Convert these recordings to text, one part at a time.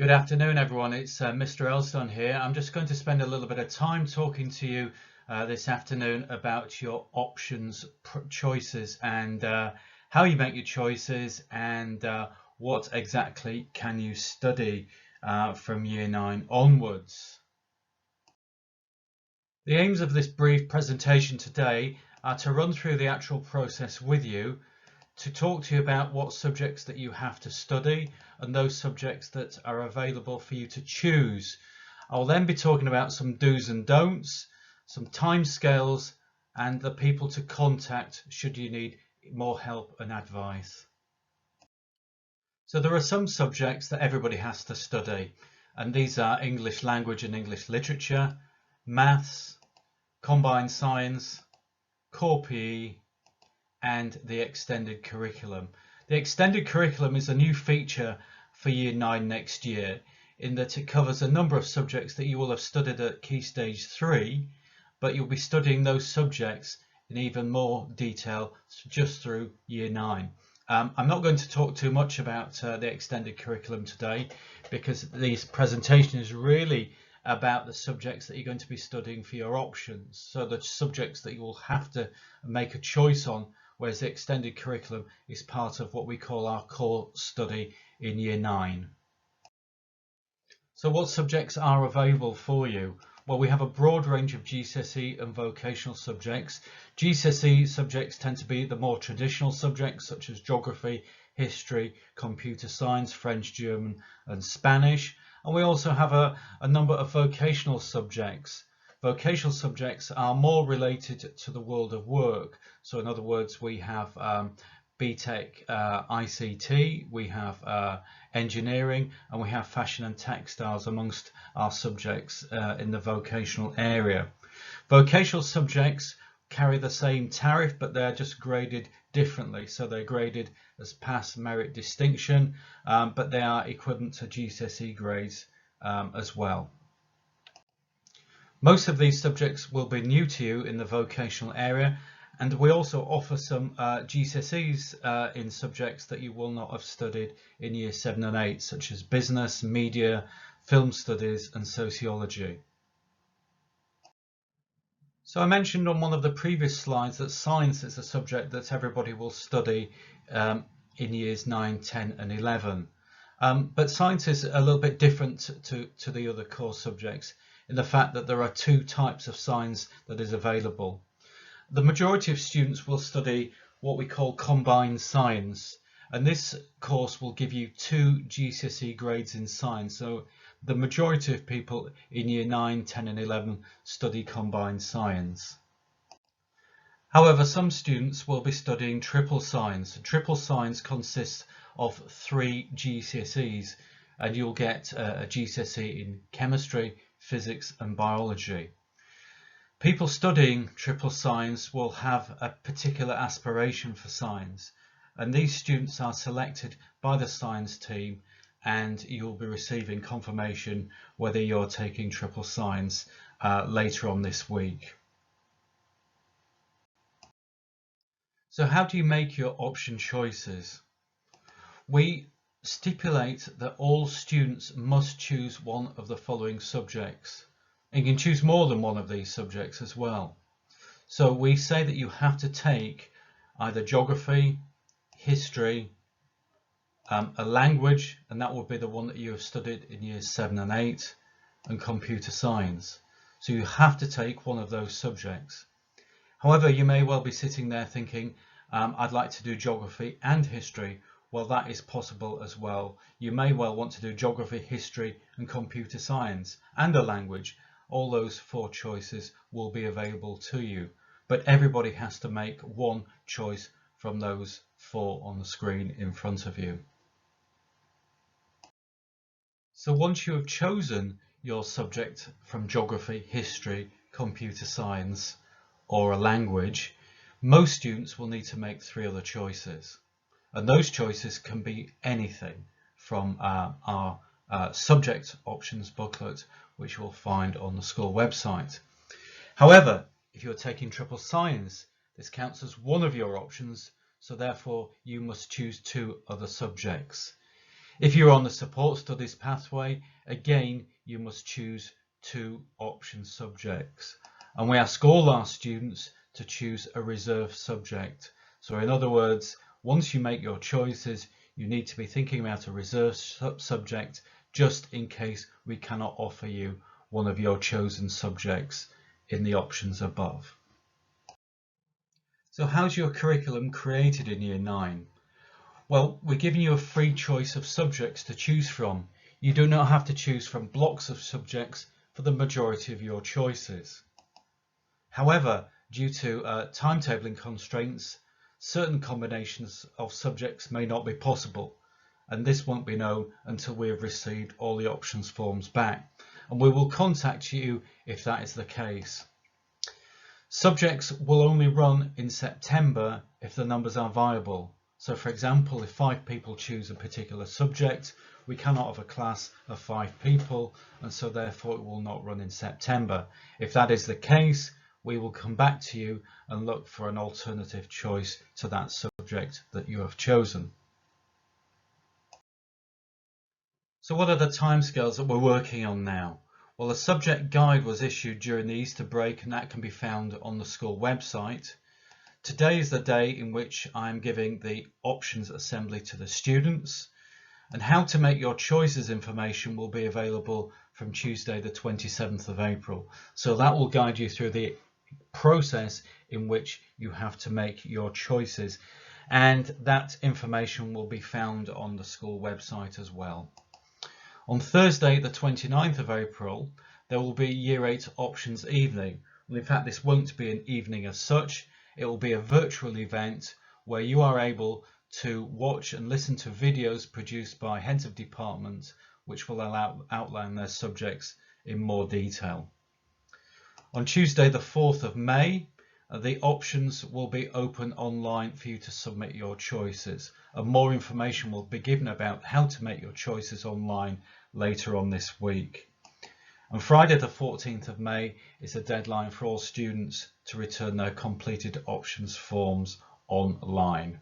Good afternoon, everyone. It's Mr. Elstone here. I'm just going to spend a little bit of time talking to you this afternoon about your options choices and how you make your choices and what exactly can you study from Year 9 onwards. The aims of this brief presentation today are to run through the actual process with you, to talk to you about what subjects that you have to study and those subjects that are available for you to choose. I'll then be talking about some do's and don'ts, some timescales, and the people to contact should you need more help and advice. So there are some subjects that everybody has to study, and these are English language and English literature, maths, combined science, core PE, and the extended curriculum. The extended curriculum is a new feature for Year 9 next year, in that it covers a number of subjects that you will have studied at Key Stage 3, but you'll be studying those subjects in even more detail just through Year 9. I'm not going to talk too much about the extended curriculum today, because this presentation is really about the subjects that you're going to be studying for your options, so the subjects that you will have to make a choice on, whereas the extended curriculum is part of what we call our core study in Year 9. So what subjects are available for you? Well, we have a broad range of GCSE and vocational subjects. GCSE subjects tend to be the more traditional subjects such as geography, history, computer science, French, German and Spanish. And we also have a number of vocational subjects. Vocational subjects are more related to the world of work. So in other words, we have BTEC ICT, we have engineering, and we have fashion and textiles amongst our subjects in the vocational area. Vocational subjects carry the same tariff, but they're just graded differently. So they're graded as pass, merit, distinction, but they are equivalent to GCSE grades as well. Most of these subjects will be new to you in the vocational area, and we also offer some GCSEs in subjects that you will not have studied in Year 7 and 8, such as business, media, film studies and sociology. So I mentioned on one of the previous slides that science is a subject that everybody will study in Years 9, 10 and 11. But science is a little bit different to the other core subjects in the fact that there are two types of science that is available. The majority of students will study what we call combined science, and this course will give you 2 GCSE grades in science. So the majority of people in Year 9, 10 and 11 study combined science. However, some students will be studying triple science. Triple science consists of 3 GCSEs, and you'll get a GCSE in chemistry, physics and biology. People studying triple science will have a particular aspiration for science, and these students are selected by the science team, and you'll be receiving confirmation whether you're taking triple science later on this week. So how do you make your option choices? We stipulate that all students must choose one of the following subjects. You can choose more than one of these subjects as well. So we say that you have to take either geography, history, a language, and that will be the one that you have studied in Years 7 and 8, and computer science. So you have to take one of those subjects. However, you may well be sitting there thinking, I'd like to do geography and history. Well, that is possible as well. You may well want to do geography, history and computer science and a language. All those 4 choices will be available to you, but everybody has to make one choice from those 4 on the screen in front of you. So once you have chosen your subject from geography, history, computer science or a language, most students will need to make 3 other choices, and those choices can be anything from our subject options booklet, which you'll find on the school website. However, if you're taking triple science, this counts as one of your options, so therefore you must choose 2 other subjects. If you're on the support studies pathway, again, you must choose 2 option subjects. And we ask all our students to choose a reserve subject. So in other words, once you make your choices, you need to be thinking about a reserve subject just in case we cannot offer you one of your chosen subjects in the options above. So how's your curriculum created in Year 9? Well, we're giving you a free choice of subjects to choose from. You do not have to choose from blocks of subjects for the majority of your choices. However, due to timetabling constraints, certain combinations of subjects may not be possible, and this won't be known until we have received all the options forms back, and we will contact you if that is the case. Subjects will only run in September if the numbers are viable. So for example, if 5 people choose a particular subject, we cannot have a class of 5 people, and so therefore it will not run in September. If that is the case, we will come back to you and look for an alternative choice to that subject that you have chosen. So what are the timescales that we're working on now? Well, a subject guide was issued during the Easter break, and that can be found on the school website. Today is the day in which I'm giving the options assembly to the students, and how to make your choices information will be available from Tuesday the 27th of April. So that will guide you through the process in which you have to make your choices, and that information will be found on the school website as well. On Thursday the 29th of April there will be Year 8 options evening. Well, in fact this won't be an evening as such. It will be a virtual event where you are able to watch and listen to videos produced by heads of department which will outline their subjects in more detail. On Tuesday the 4th of May, the options will be open online for you to submit your choices, and more information will be given about how to make your choices online later on this week. And Friday the 14th of May is the deadline for all students to return their completed options forms online.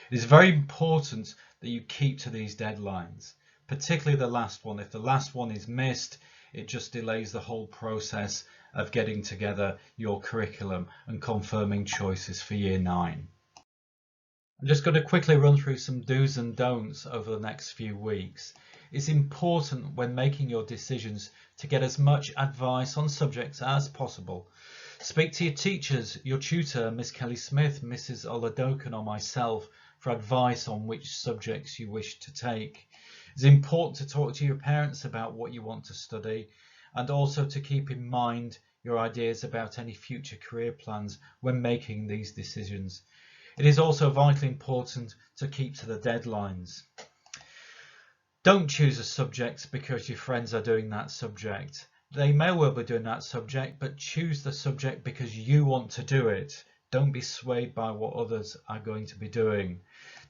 It is very important that you keep to these deadlines, particularly the last one. If the last one is missed, it just delays the whole process of getting together your curriculum and confirming choices for Year 9. I'm just going to quickly run through some do's and don'ts over the next few weeks. It's important when making your decisions to get as much advice on subjects as possible. Speak to your teachers, your tutor, Miss Kelly Smith, Mrs. Oladokan or myself for advice on which subjects you wish to take. It's important to talk to your parents about what you want to study, and also to keep in mind your ideas about any future career plans when making these decisions. It is also vitally important to keep to the deadlines. Don't choose a subject because your friends are doing that subject. They may well be doing that subject, but choose the subject because you want to do it. Don't be swayed by what others are going to be doing.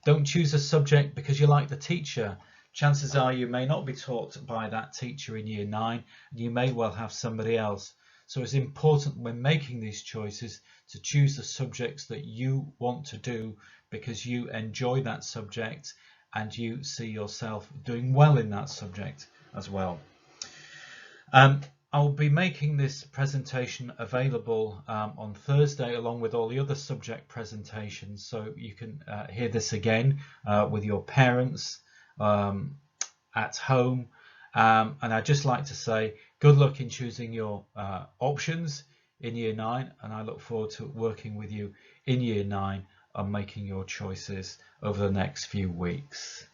Don't choose a subject because you like the teacher. Chances are you may not be taught by that teacher in Year 9, and you may well have somebody else. So it's important when making these choices to choose the subjects that you want to do because you enjoy that subject and you see yourself doing well in that subject as well. I'll be making this presentation available on Thursday along with all the other subject presentations, so you can hear this again with your parents at home. And I'd just like to say good luck in choosing your options in Year 9, and I look forward to working with you in Year 9 on making your choices over the next few weeks.